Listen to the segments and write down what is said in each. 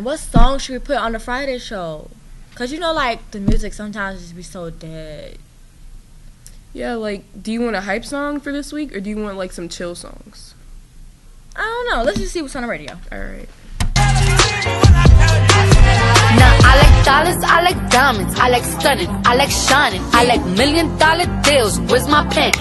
deciding what song should we put on the Friday show. Cause you know, like the music sometimes just be so dead. Yeah, like, do you want a hype song for this week, or do you want like some chill songs? I don't know. Let's just see what's on the radio. All right. Now I like dollars, I like diamonds, I like stunning, I like shining, I like $1,000,000 deals. Where's my pen?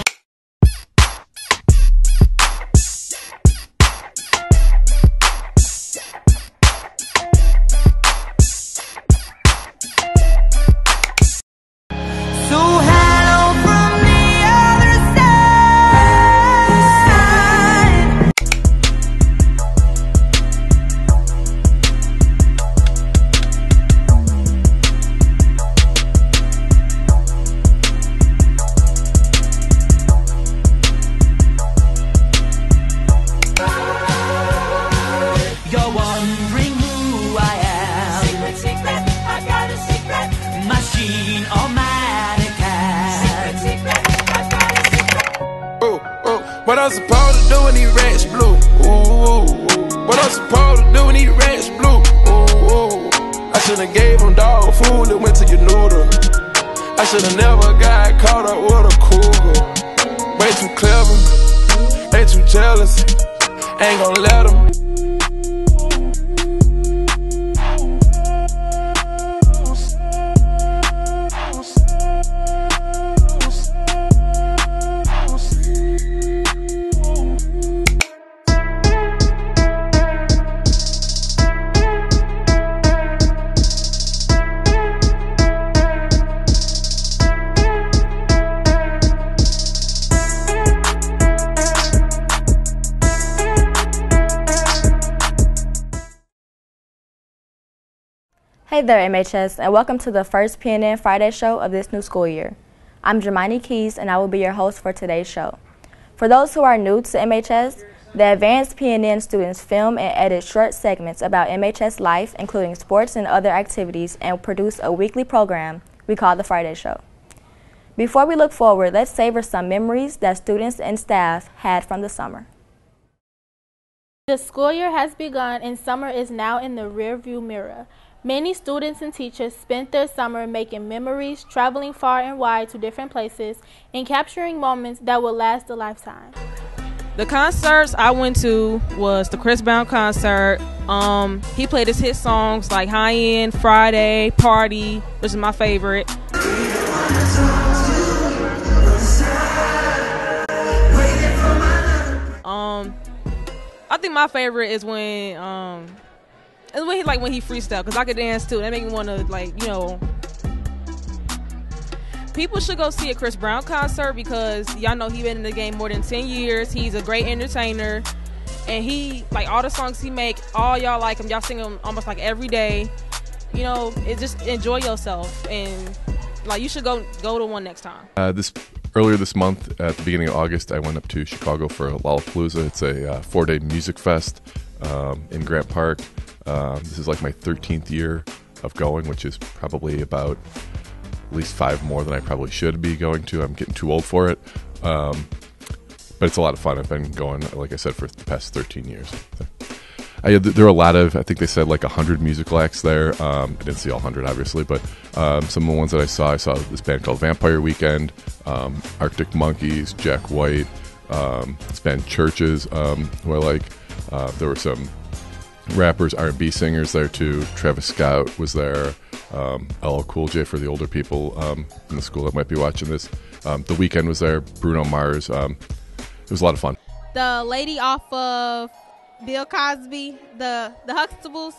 What I'm supposed to do when these rats blue? Ooh, what I'm supposed to do when these rats blue? Ooh, I should've gave them dog food that went to your noodle. I should've never got caught up with a cougar. Way too clever, ain't too jealous, ain't gon' let them. Hey there, MHS, and welcome to the first PNN Friday show of this new school year. I'm Jermaine Keys, and I will be your host for today's show. For those who are new to MHS, the advanced PNN students film and edit short segments about MHS life, including sports and other activities, and produce a weekly program we call the Friday Show. Before we look forward, let's savor some memories that students and staff had from the summer. The school year has begun, and summer is now in the rearview mirror. Many students and teachers spent their summer making memories, traveling far and wide to different places, and capturing moments that will last a lifetime. The concerts I went to was the Chris Brown concert. He played his hit songs like High End, Friday, Party, which is my favorite. I think my favorite is when he freestyle, because I could dance too. That make me want to, like, you know. People should go see a Chris Brown concert because y'all know he been in the game more than 10 years. He's a great entertainer, and he, like, all the songs he make, all y'all like him. Y'all sing them almost like every day. You know, just enjoy yourself, and like, you should go to one next time. Earlier this month, at the beginning of August, I went up to Chicago for Lollapalooza. It's a 4-day music fest in Grant Park. This is like my 13th year of going, which is probably about at least 5 more than I probably should be going to. I'm getting too old for it. But it's a lot of fun. I've been going, like I said, for the past 13 years. There were a lot of, I think they said like 100 musical acts there. I didn't see all 100, obviously, but some of the ones that I saw this band called Vampire Weekend, Arctic Monkeys, Jack White, this band Churches, who I like. There were some rappers, R&B singers there too. Travis Scott was there. LL Cool J for the older people in the school that might be watching this. The Weeknd was there. Bruno Mars. It was a lot of fun. The lady off of Bill Cosby, the Huxtables,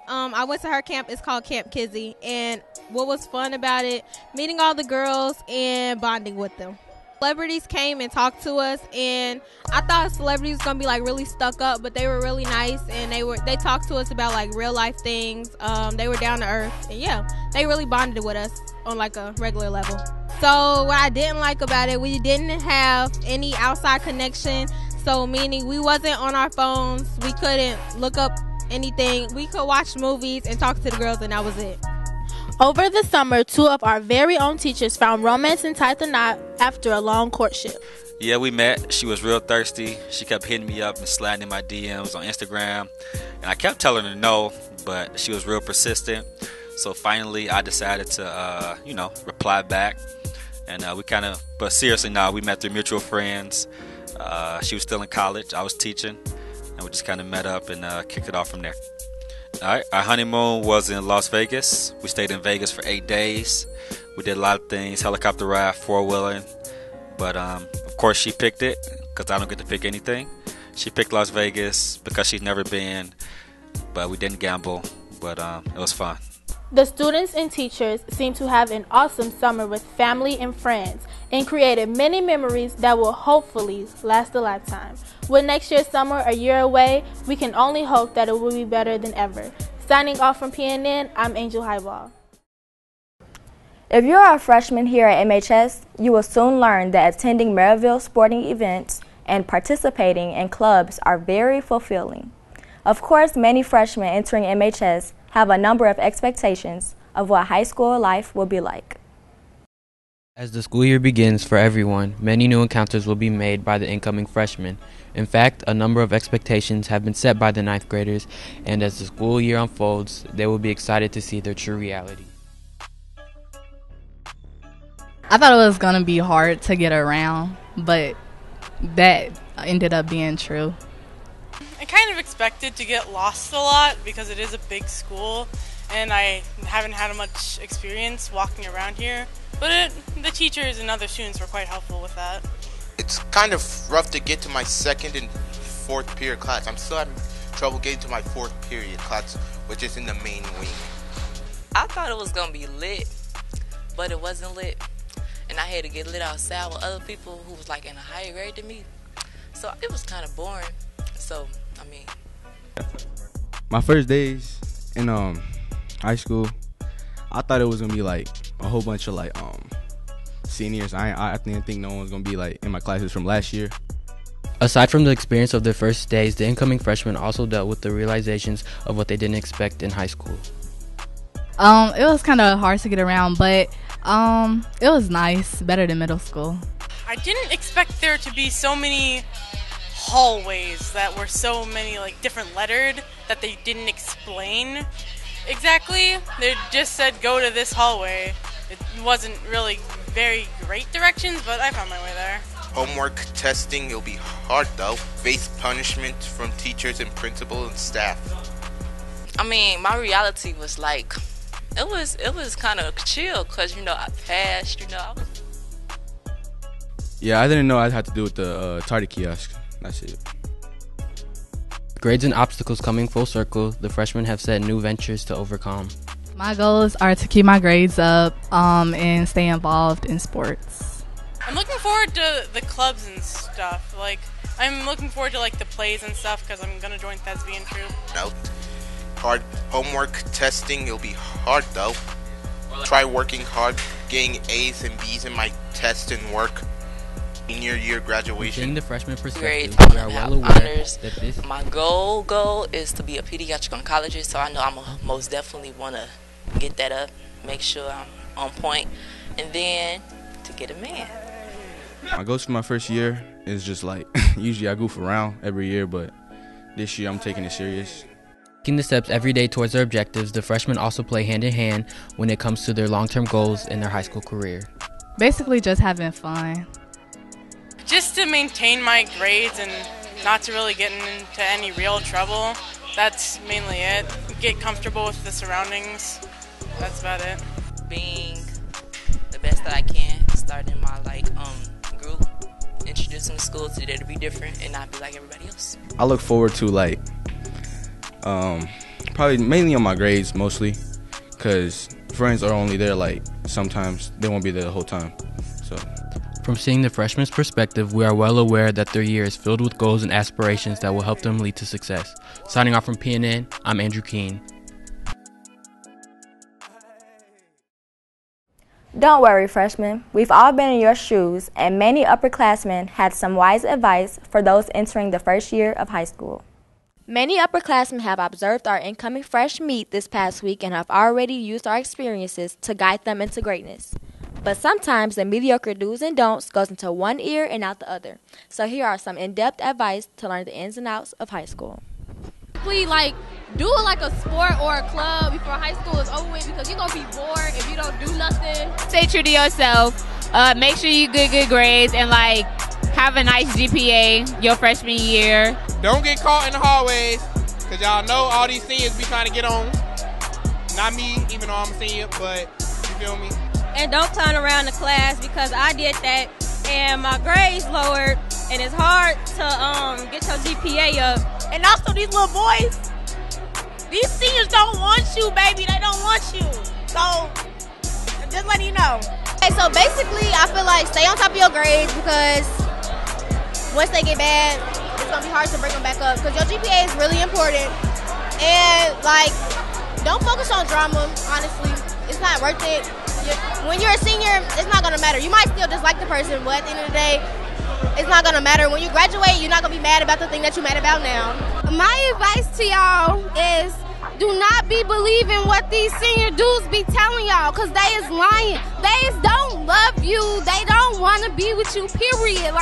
I went to her camp. It's called Camp Kizzy, and what was fun about it, meeting all the girls and bonding with them. Celebrities came and talked to us, and I thought celebrities was gonna be like really stuck up, but they were really nice, and they talked to us about like real life things. They were down to earth, and yeah, they really bonded with us on like a regular level. So what I didn't like about it, we didn't have any outside connection. So meaning we wasn't on our phones, we couldn't look up anything. We could watch movies and talk to the girls, and that was it. Over the summer, two of our very own teachers found romance and tied the knot after a long courtship. Yeah, we met. She was real thirsty. She kept hitting me up and sliding in my DMs on Instagram. And I kept telling her no, but she was real persistent. So finally, I decided to, reply back. And but seriously now, we met through mutual friends. She was still in college. I was teaching. And we just kind of met up and kicked it off from there. All right, our honeymoon was in Las Vegas. We stayed in Vegas for 8 days. We did a lot of things, helicopter ride, four-wheeling. But, of course, she picked it because I don't get to pick anything. She picked Las Vegas because she's never been, but we didn't gamble. But it was fun. The students and teachers seem to have an awesome summer with family and friends and created many memories that will hopefully last a lifetime. With next year's summer a year away, we can only hope that it will be better than ever. Signing off from PNN, I'm Angel Highball. If you are a freshman here at MHS, you will soon learn that attending Maryville sporting events and participating in clubs are very fulfilling. Of course, many freshmen entering MHS have a number of expectations of what high school life will be like. As the school year begins for everyone, many new encounters will be made by the incoming freshmen. In fact, a number of expectations have been set by the ninth graders, and as the school year unfolds, they will be excited to see their true reality. I thought it was going to be hard to get around, but that ended up being true. I kind of expected to get lost a lot because it is a big school and I haven't had much experience walking around here. But the teachers and other students were quite helpful with that. It's kind of rough to get to my second and fourth period class. I'm still having trouble getting to my fourth period class, which is in the main wing. I thought it was going to be lit, but it wasn't lit. And I had to get lit outside with other people who was like in a higher grade than me. So it was kind of boring. So, I mean. My first days in high school, I thought it was going to be like a whole bunch of like seniors. I didn't think no one was going to be like in my classes from last year. Aside from the experience of their first days, the incoming freshmen also dealt with the realizations of what they didn't expect in high school. It was kind of hard to get around, but it was nice, better than middle school. I didn't expect there to be so many hallways that were so many like different lettered that they didn't explain exactly. They just said go to this hallway. It wasn't really very great directions, but I found my way there. Homework testing, it'll be hard though. Face punishment from teachers and principal and staff. I mean, my reality was like, it was kind of chill because, I passed, Yeah, I didn't know I'd have to do with the tardy kiosk. That's it. Grades and obstacles coming full circle, the freshmen have set new ventures to overcome. My goals are to keep my grades up and stay involved in sports. I'm looking forward to the clubs and stuff. Like, I'm looking forward to like the plays and stuff because I'm going to join thespian troupe. No. Hard homework testing, it'll be hard though. Try working hard, getting A's and B's in my tests and work. Senior year graduation. In the freshman perspective, Grades, we are well aware honors. that this. My goal is to be a pediatric oncologist, so I know I'm most definitely want to get that up, make sure I'm on point, and then to get a man. My goals for my first year is just like, usually I goof around every year, but this year I'm taking it serious. Taking the steps every day towards their objectives, the freshmen also play hand in hand when it comes to their long-term goals in their high school career. Basically just having fun. Just to maintain my grades and not to really get into any real trouble. That's mainly it. Get comfortable with the surroundings. That's about it. Being the best that I can, starting my group, introducing the school to there to be different and not be like everybody else. I look forward to probably mainly on my grades mostly, because friends are only there sometimes they won't be there the whole time. So from seeing the freshmen's perspective, we are well aware that their year is filled with goals and aspirations that will help them lead to success. Signing off from PNN, I'm Andrew Keene. Don't worry, freshmen. We've all been in your shoes, and many upperclassmen had some wise advice for those entering the first year of high school. Many upperclassmen have observed our incoming fresh meet this past week and have already used our experiences to guide them into greatness. But sometimes the mediocre do's and don'ts goes into one ear and out the other. So here are some in-depth advice to learn the ins and outs of high school. Please, do it like a sport or a club before high school is over with, because you're going to be bored if you don't do nothing. Stay true to yourself. Make sure you get good grades and have a nice GPA your freshman year. Don't get caught in the hallways, because y'all know all these seniors be trying to get on. Not me, even though I'm a senior, but you feel me? And don't clown around the class, because I did that and my grades lowered, and it's hard to get your GPA up. And also these little boys, these seniors don't want you, baby. They don't want you. So, just letting you know. Okay, so basically, I feel like stay on top of your grades, because once they get bad, it's going to be hard to bring them back up, because your GPA is really important. And, don't focus on drama, honestly. It's not worth it. When you're a senior, it's not going to matter. You might still dislike the person, but at the end of the day, it's not going to matter. When you graduate, you're not going to be mad about the thing that you're mad about now. My advice to y'all is do not be believing what these senior dudes be telling y'all, because they is lying. They don't love you. They don't want to be with you, period.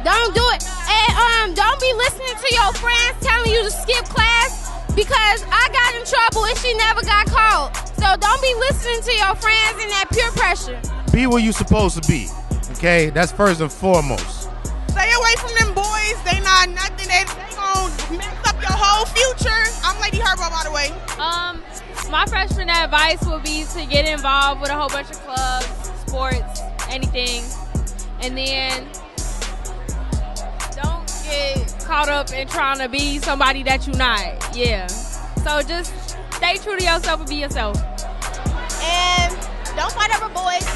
Don't do it. And don't be listening to your friends telling you to skip class, because I got in trouble and she never got caught. So don't be listening to your friends and that peer pressure. Be where you supposed to be, okay? That's first and foremost. Stay away from them boys. They not nothing. They gonna mess up your whole future. I'm Lady Herbo, by the way. My freshman advice would be to get involved with a whole bunch of clubs, sports, anything. And then don't get caught up in trying to be somebody that you're not. Yeah. So just stay true to yourself and be yourself. And don't fight over boys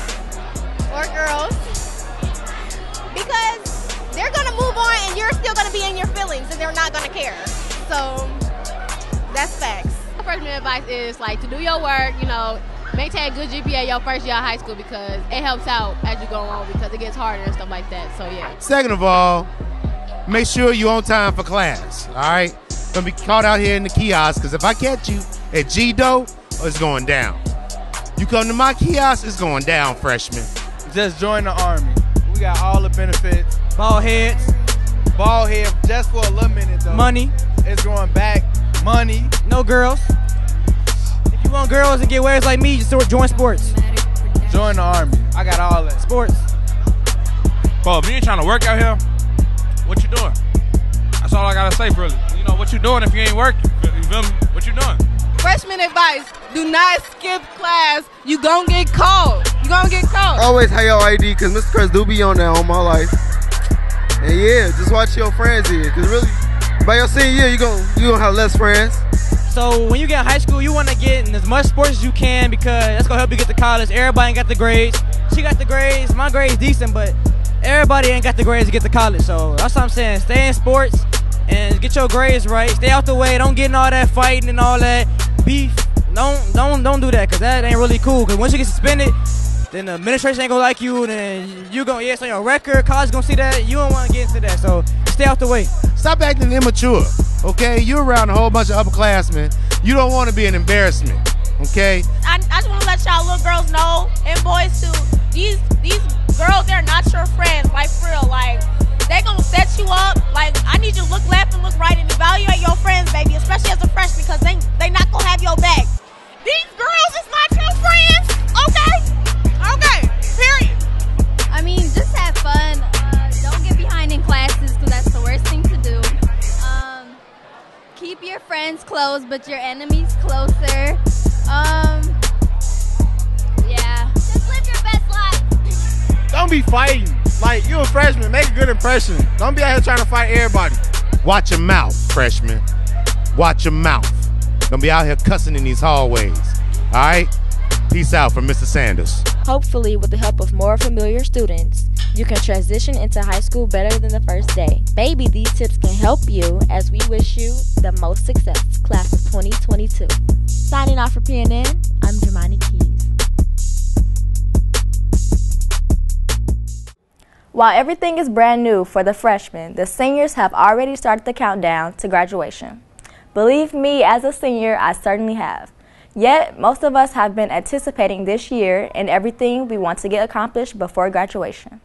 or girls, because they're going to move on and you're still going to be in your feelings and they're not going to care. So that's facts. My freshman advice is to do your work, maintain a good GPA your first year of high school, because it helps out as you go on, because it gets harder and stuff like that. So yeah. Second of all, make sure you're on time for class, all right? Don't be caught out here in the kiosk, because if I catch you at G-Do, it's going down. You come to my kiosk, it's going down, freshman. Just join the Army. We got all the benefits. Bald head, just for a little minute though. Money. It's going back. Money. No girls. If you want girls and get wares like me, just join sports. Join the Army. I got all that. Sports. Bob, you ain't trying to work out here? What you doing? That's all I gotta say, really. What you doing if you ain't working? You feel me? What you doing? Freshman advice, do not skip class. You gonna get caught. Always have your ID, because Mr. Chris do be on there all my life. And yeah, just watch your friends here, because really, by your senior year, you gonna have less friends. So when you get in high school, you want to get in as much sports as you can, because that's going to help you get to college. Everybody ain't got the grades. She got the grades. My grade's decent, but everybody ain't got the grades to get to college. So that's what I'm saying. Stay in sports and get your grades right. Stay out the way. Don't get in all that fighting and all that beef. Don't do that, because that ain't really cool. Because once you get suspended, then the administration ain't gonna like you, and then you gonna, it's on your record, college gonna see that, you don't wanna get into that, so stay out the way. Stop acting immature, okay? You're around a whole bunch of upperclassmen. You don't wanna be an embarrassment, okay? I just wanna let y'all little girls know, and boys too, these girls, they're not your friends, for real, they gonna set you up. I need you to look left and look right and evaluate your friends, baby, especially as a freshman, because they not gonna have your back. These girls is not your friends, okay? Okay, period. Just have fun. Don't get behind in classes, because that's the worst thing to do. Keep your friends close, but your enemies closer. Yeah. Just live your best life. Don't be fighting. You a freshman, make a good impression. Don't be out here trying to fight everybody. Watch your mouth, freshman. Watch your mouth. Don't be out here cussing in these hallways. All right? Peace out from Mr. Sanders. Hopefully, with the help of more familiar students, you can transition into high school better than the first day. Maybe these tips can help you, as we wish you the most success, class of 2022. Signing off for PNN, I'm Jemani Keys. While everything is brand new for the freshmen, the seniors have already started the countdown to graduation. Believe me, as a senior, I certainly have. Yet, most of us have been anticipating this year and everything we want to get accomplished before graduation.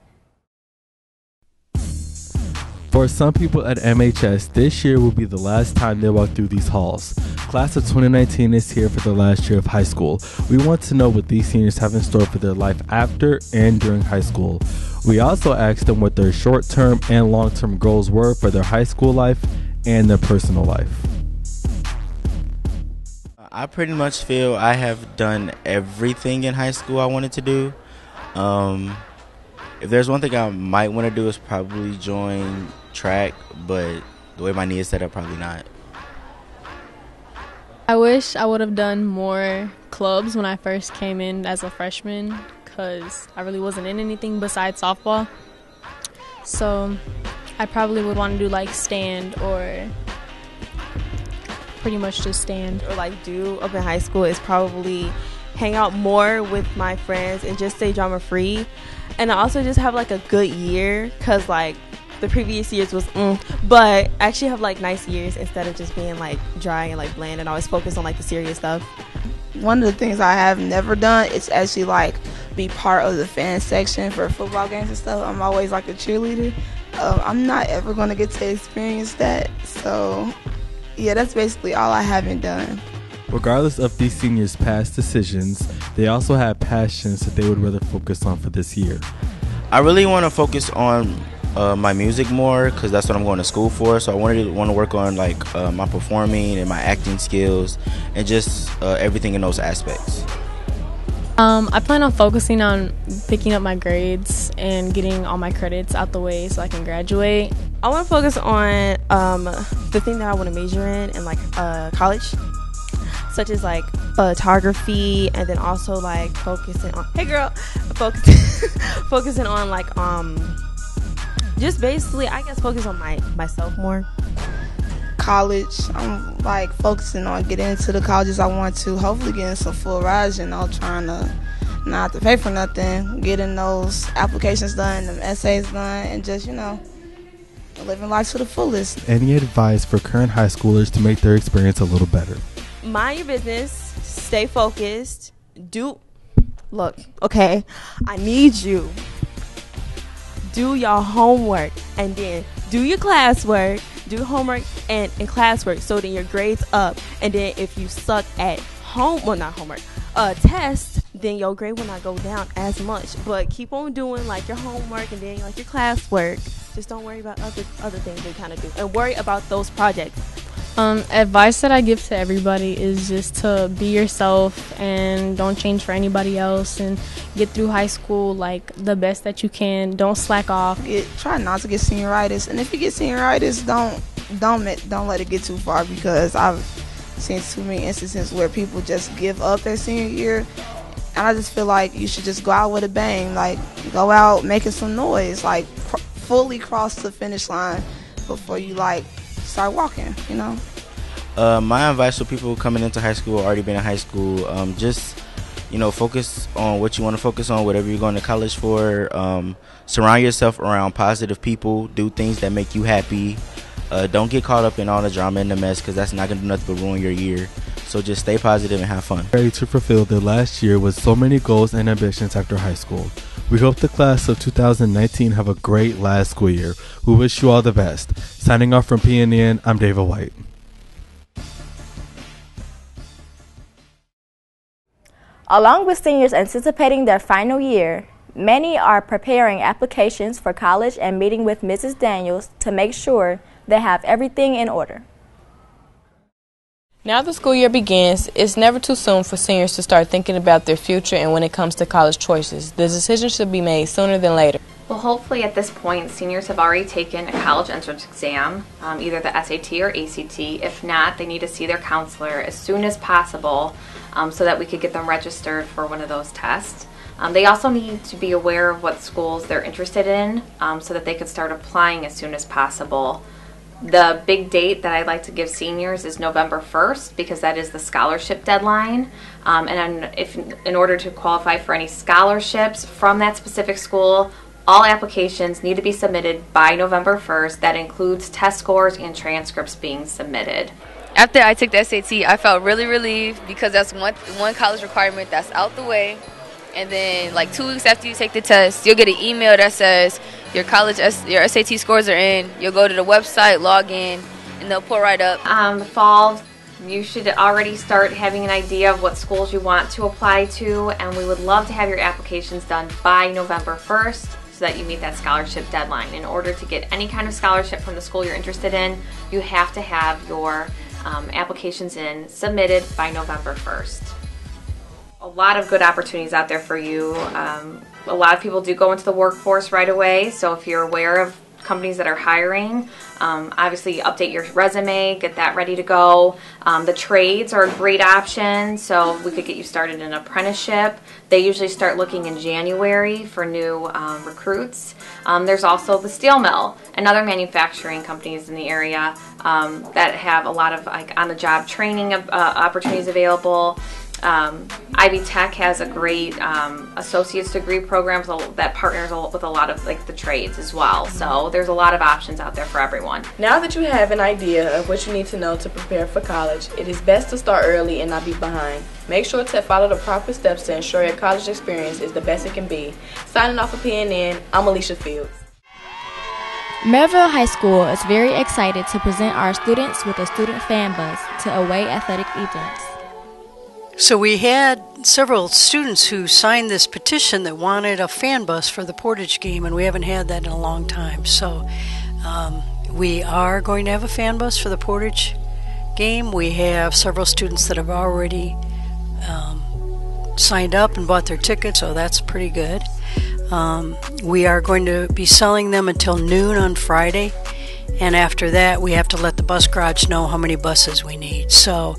For some people at MHS, this year will be the last time they walk through these halls. Class of 2019 is here for the last year of high school. We want to know what these seniors have in store for their life after and during high school. We also asked them what their short-term and long-term goals were for their high school life and their personal life. I pretty much feel I have done everything in high school I wanted to do. If there's one thing I might want to do is probably join track, but the way my knee is set up, probably not. I wish I would have done more clubs when I first came in as a freshman, because I really wasn't in anything besides softball. So I probably would want to do like stand, or pretty much just stand. Or like do up in high school is probably hang out more with my friends and just stay drama free. And I also just have like a good year, because like the previous years was but I actually have like nice years instead of just being like dry and like bland and always focus on like the serious stuff. One of the things I have never done is actually like be part of the fan section for football games and stuff. I'm always like a cheerleader. I'm not ever going to get to experience that. So yeah, that's basically all I haven't done. Regardless of these seniors' past decisions, they also have passions that they would rather focus on for this year. I really want to focus on my music more, because that's what I'm going to school for. So I want to work on like my performing and my acting skills and just everything in those aspects. I plan on focusing on picking up my grades and getting all my credits out the way so I can graduate. I want to focus on the thing that I want to major in like college, such as like photography, and then also like focusing on focusing on like just basically I guess focus on myself more. College, I'm like focusing on getting into the colleges I want to, hopefully getting some full rides, trying to not have to pay for nothing, getting those applications done, them essays done, and just living life to the fullest. Any advice for current high schoolers to make their experience a little better? Mind your business, stay focused, look, okay, I need you. Do your homework, and then do your classwork, do your homework and classwork, so then your grades up. And then if you suck at test, then your grade will not go down as much. But keep on doing like your homework and then like your classwork. Just don't worry about other things we kind of do, and worry about those projects. Advice that I give to everybody is just to be yourself and don't change for anybody else, and get through high school like the best that you can. Don't slack off. Try not to get senioritis, and if you get senioritis, don't let it get too far, because I've seen too many instances where people just give up their senior year, and I just feel like you should just go out with a bang, like go out making some noise, like fully cross the finish line before you like start walking, My advice for people coming into high school or already been in high school, just focus on what you want to focus on, whatever you're going to college for. Surround yourself around positive people. Do things that make you happy. Don't get caught up in all the drama and the mess, because that's not going to do nothing but ruin your year. So just stay positive and have fun. Ready to fulfill their last year with so many goals and ambitions after high school. We hope the class of 2019 have a great last school year. We wish you all the best. Signing off from PNN, I'm David White. Along with seniors anticipating their final year, many are preparing applications for college and meeting with Mrs. Daniels to make sure they have everything in order. Now the school year begins, it's never too soon for seniors to start thinking about their future, and when it comes to college choices, the decision should be made sooner than later. Well, hopefully at this point, seniors have already taken a college entrance exam, either the SAT or ACT. If not, they need to see their counselor as soon as possible so that we could get them registered for one of those tests. They also need to be aware of what schools they're interested in so that they could start applying as soon as possible. The big date that I'd like to give seniors is November 1st, because that is the scholarship deadline. And if in order to qualify for any scholarships from that specific school, All applications need to be submitted by November 1st. That includes test scores and transcripts being submitted. After I took the SAT, I felt really relieved because that's one college requirement that's out the way. And then like 2 weeks after you take the test, you'll get an email that says your SAT scores are in. You'll go to the website, log in, and they'll pull right up. Fall, you should already start having an idea of what schools you want to apply to, and we would love to have your applications done by November 1st so that you meet that scholarship deadline. In order to get any kind of scholarship from the school you're interested in, you have to have your applications submitted by November 1st. A lot of good opportunities out there for you. A lot of people do go into the workforce right away, so if you're aware of companies that are hiring, obviously update your resume, get that ready to go. The trades are a great option, so we could get you started in an apprenticeship. They usually start looking in January for new recruits. There's also the steel mill and other manufacturing companies in the area that have a lot of like on-the-job training opportunities available. Ivy Tech has a great associate's degree program that partners with a lot of like the trades as well. So there's a lot of options out there for everyone. Now that you have an idea of what you need to know to prepare for college, it is best to start early and not be behind. Make sure to follow the proper steps to ensure your college experience is the best it can be. Signing off for PNN, I'm Alicia Fields. Maryville High School is very excited to present our students with a student fan bus to away athletic events. So we had several students who signed this petition that wanted a fan bus for the Portage game, and we haven't had that in a long time. So we are going to have a fan bus for the Portage game. We have several students that have already signed up and bought their tickets, so that's pretty good. We are going to be selling them until noon on Friday, and after that we have to let the bus garage know how many buses we need. So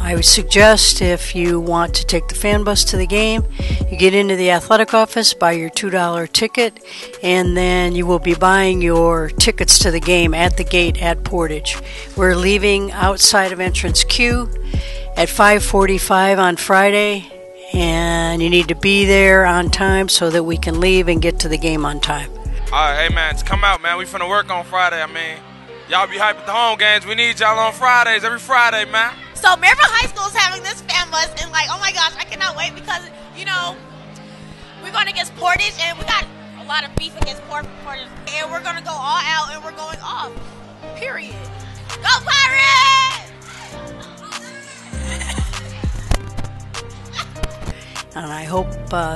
I would suggest if you want to take the fan bus to the game, you get into the athletic office, buy your $2 ticket, and then you will be buying your tickets to the game at the gate at Portage. We're leaving outside of entrance Q at 5:45 on Friday, and you need to be there on time so that we can leave and get to the game on time. All right, hey man, just come out, man. We finna work on Friday. I mean, y'all be hype at the home games. We need y'all on Fridays, every Friday, man. So Maryville High School is having this fan bus, and like, oh my gosh, I cannot wait because, you know, we're going against Portage, and we got a lot of beef against Portage, and we're going to go all out, and we're going off, period. Go Pirates! And I hope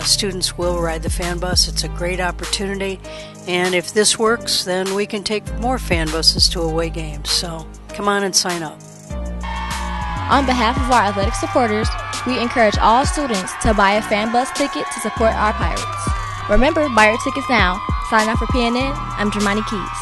students will ride the fan bus. It's a great opportunity, and if this works, then we can take more fan buses to away games. So come on and sign up. On behalf of our athletic supporters, we encourage all students to buy a fan bus ticket to support our Pirates. Remember, buy your tickets now. Sign up for PNN. I'm Jermani Keys.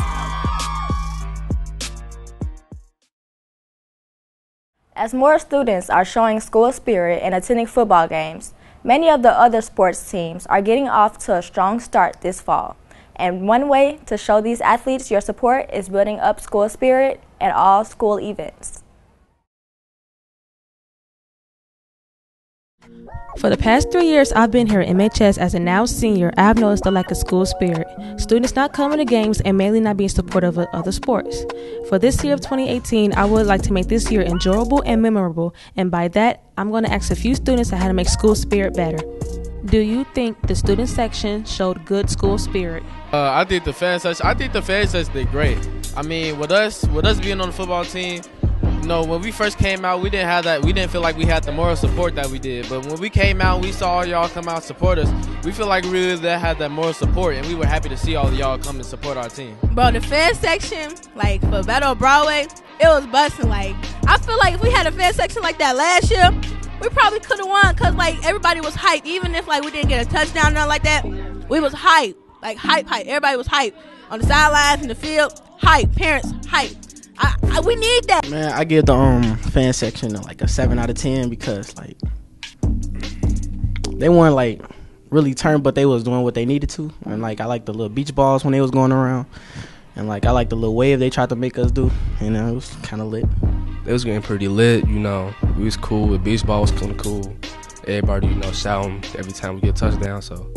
As more students are showing school spirit and attending football games, many of the other sports teams are getting off to a strong start this fall. And one way to show these athletes your support is building up school spirit at all school events. For the past 3 years I've been here at MHS as a now senior, I have noticed the lack of school spirit. Students not coming to games and mainly not being supportive of other sports. For this year of 2018, I would like to make this year enjoyable and memorable, and by that, I'm going to ask a few students on how to make school spirit better. Do you think the student section showed good school spirit? I think the fan section did great. I mean, with us being on the football team, you know, when we first came out, we didn't have that. We didn't feel like we had the moral support that we did. But when we came out, we saw all y'all come out and support us. We feel like we really had that moral support, and we were happy to see all of y'all come and support our team. Bro, the fan section, like for Battle of Broadway, it was busting. Like, I feel like if we had a fan section like that last year, we probably could have won because like everybody was hyped. Even if like we didn't get a touchdown or nothing like that, we was hyped. Like hype. Everybody was hyped on the sidelines, in the field. Hype. Parents hype. We need that. Man, I give the fan section like a 7 out of 10 because like they weren't like really turned, but they was doing what they needed to. And like I like the little beach balls when they was going around, and like I like the little wave they tried to make us do. You know, it was kind of lit. It was getting pretty lit. You know, we was cool. The beach ball was kind of cool. Everybody, you know, shouting every time we get a touchdown. So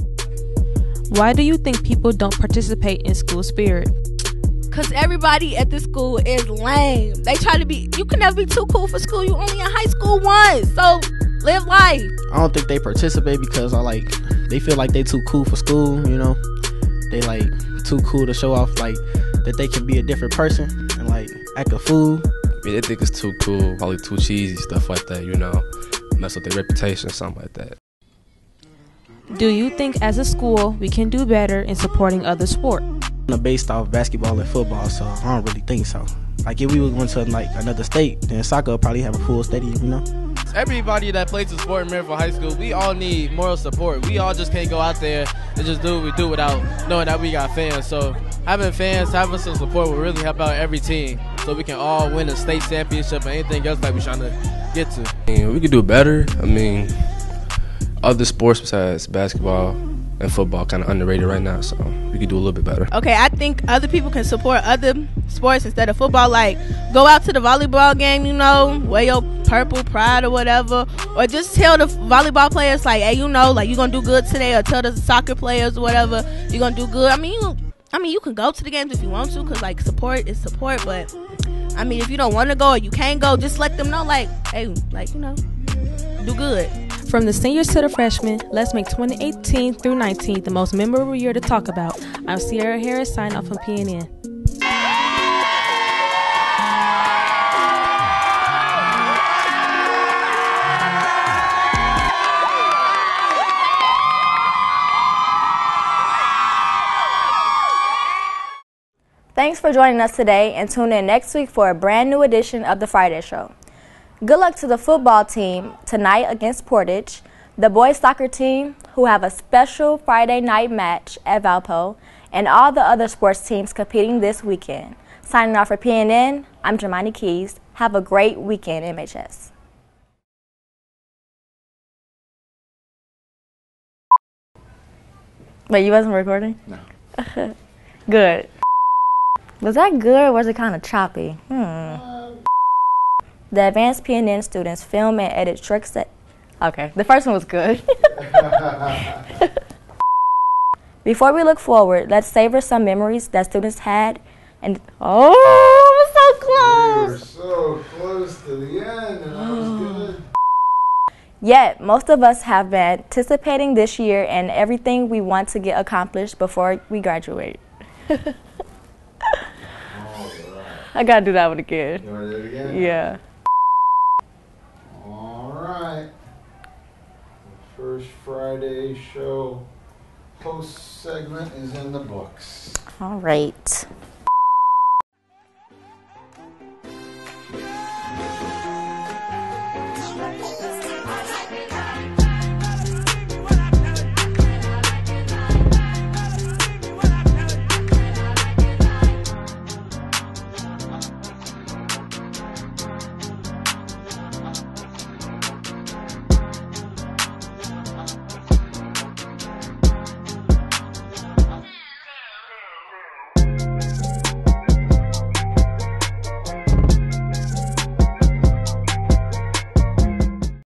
Why do you think people don't participate in school spirit? Cause everybody at this school is lame. They try to be. You can never be too cool for school. You only in high school once, so live life. I don't think they participate because they feel like they too cool for school. You know, they like too cool to show off like that they can be a different person and like act a fool. They think it's too cool, probably too cheesy, stuff like that. You know, mess with their reputation, something like that. Do you think as a school we can do better in supporting other sports? Based off basketball and football, so I don't really think so. Like if we went to like another state, then soccer would probably have a full stadium, you know. Everybody that plays a sport in Maryville High School, we all need moral support. We all just can't go out there and just do what we do without knowing that we got fans. So having fans, having some support will really help out every team, so we can all win a state championship or anything else that we're trying to get to. We could do better. I mean, other sports besides basketball and football kind of underrated right now, so we could do a little bit better. Okay, I think other people can support other sports instead of football. Like, go out to the volleyball game, you know, wear your purple pride or whatever, or just tell the volleyball players, like, hey, you know, like, you're going to do good today, or tell the soccer players or whatever, you're going to do good. I mean, you can go to the games if you want to, because, like, support is support, but, I mean, if you don't want to go or you can't go, just let them know, like, hey, like, you know, do good. From the seniors to the freshmen, let's make 2018 through 19 the most memorable year to talk about. I'm Sierra Harris, sign off from PNN. Thanks for joining us today, and tune in next week for a brand new edition of The Friday Show. Good luck to the football team tonight against Portage, the boys soccer team who have a special Friday night match at Valpo, and all the other sports teams competing this weekend. Signing off for PNN, I'm Jermaine Keys. Have a great weekend, MHS. Wait, you wasn't recording? No. Good. Was that good or was it kind of choppy? The advanced PNN students film and edit tricks that... Okay, the first one was good. Before we look forward, let's savor some memories that students had and... Oh, We were so close to the end and that was good. Yet, most of us have been anticipating this year and everything we want to get accomplished before we graduate. I gotta do that one again. You want to do it again? Yeah. All right. The first Friday show host segment is in the books. All right.